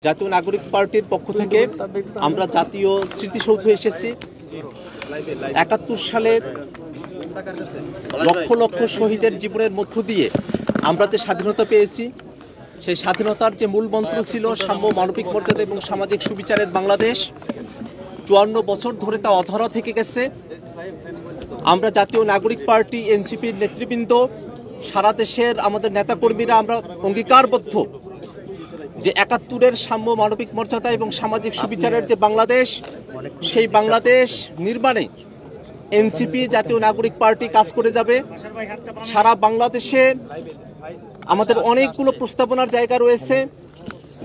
জাতীয় নাগরিক পার্টির পক্ষ থেকে আমরা জাতীয় স্মৃতিসৌধে এসেছি। ৭১ সালে লক্ষ লক্ষ শহীদের জীবনের মধ্য দিয়ে আমরা যে স্বাধীনতা পেয়েছি, সেই স্বাধীনতার যে মূল মন্ত্র ছিল সাম্য, মানবিক মর্যাদা এবং সামাজিক সুবিচারের বাংলাদেশ, ৫৪ বছর ধরে তা অধরা থেকে গেছে। আমরা জাতীয় নাগরিক পার্টি এনসিপির নেতৃবৃন্দ, সারা দেশের আমাদের নেতাকর্মীরা আমরা অঙ্গীকারবদ্ধ যে ৭১-এর সাম্য, মানবিক মর্যাদা এবং সামাজিক সুবিচারের যে বাংলাদেশ, সেই বাংলাদেশ নির্মাণে এনসিপি জাতীয় নাগরিক পার্টি কাজ করে যাবে। সারা বাংলাদেশে আমাদের অনেকগুলো প্রস্তাবনার জায়গা রয়েছে।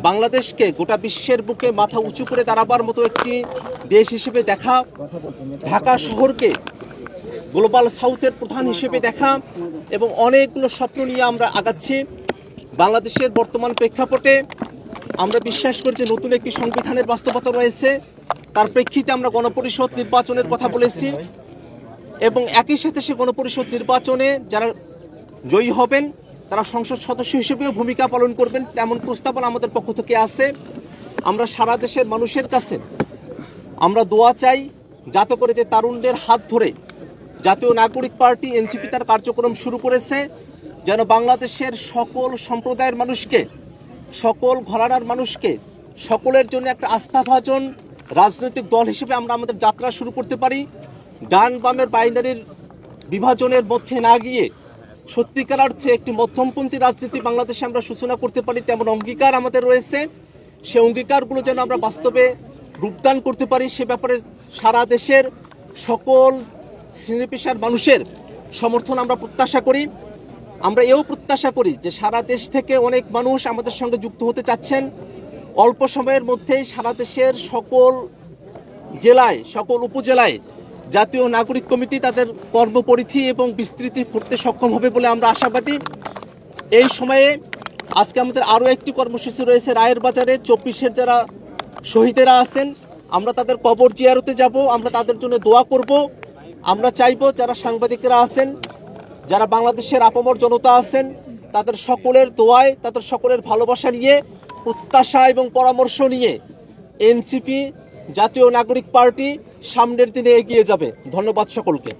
বাংলাদেশকে গোটা বিশ্বের বুকে মাথা উঁচু করে দাঁড়াবার মতো একটি দেশ হিসেবে দেখা, ঢাকা শহরকে গ্লোবাল সাউথের প্রধান হিসেবে দেখা এবং অনেকগুলো স্বপ্ন নিয়ে আমরা আগাচ্ছি। বাংলাদেশের বর্তমান প্রেক্ষাপটে আমরা বিশ্বাস করি যে নতুন একটি সংবিধানের বাস্তবতা রয়েছে। তার প্রেক্ষিতে আমরা গণপরিষদ নির্বাচনের কথা বলেছি এবং একই সাথে সে গণপরিষদ নির্বাচনে যারা জয়ী হবেন তারা সংসদ সদস্য হিসেবেও ভূমিকা পালন করবেন, তেমন প্রস্তাবনা আমাদের পক্ষ থেকে আছে। আমরা সারা দেশের মানুষের কাছে আমরা দোয়া চাই, যাতে করে যে তারুণ্যের হাত ধরে জাতীয় নাগরিক পার্টি এনসিপি তার কার্যক্রম শুরু করেছে, যেন বাংলাদেশের সকল সম্প্রদায়ের মানুষকে, সকল ঘরানার মানুষকে, সকলের জন্য একটা আস্থাভাজন রাজনৈতিক দল হিসেবে আমরা আমাদের যাত্রা শুরু করতে পারি। ডান বামের বাইনারির বিভাজনের মধ্যে না গিয়ে সত্যিকার অর্থে একটি মধ্যমপন্থী রাজনীতি বাংলাদেশে আমরা সূচনা করতে পারি, তেমন অঙ্গীকার আমাদের রয়েছে। সে অঙ্গীকারগুলো যেন আমরা বাস্তবে রূপদান করতে পারি, সে ব্যাপারে সারা দেশের সকল শ্রেণী পেশার মানুষের সমর্থন আমরা প্রত্যাশা করি। আমরা এও প্রত্যাশা করি যে সারা দেশ থেকে অনেক মানুষ আমাদের সঙ্গে যুক্ত হতে চাচ্ছেন। অল্প সময়ের মধ্যেই সারা দেশের সকল জেলায়, সকল উপজেলায় জাতীয় নাগরিক কমিটি তাদের কর্মপরিধি এবং বিস্তৃতি করতে সক্ষম হবে বলে আমরা আশাবাদী। এই সময়ে আজকে আমাদের আরও একটি কর্মসূচি রয়েছে রায়ের বাজারে। ২৪-এর যারা শহীদেরা আছেন, আমরা তাদের কবর জিয়ারতে যাব, আমরা তাদের জন্য দোয়া করব। আমরা চাইব যারা সাংবাদিকরা আছেন, যারা বাংলাদেশের আপামর জনতা আছেন, তাদের সকলের দোয়ায়, তাদের সকলের ভালোবাসা নিয়ে, প্রত্যাশা এবং পরামর্শ নিয়ে এনসিপি জাতীয় নাগরিক পার্টি সামনের দিনে এগিয়ে যাবে। ধন্যবাদ সকলকে।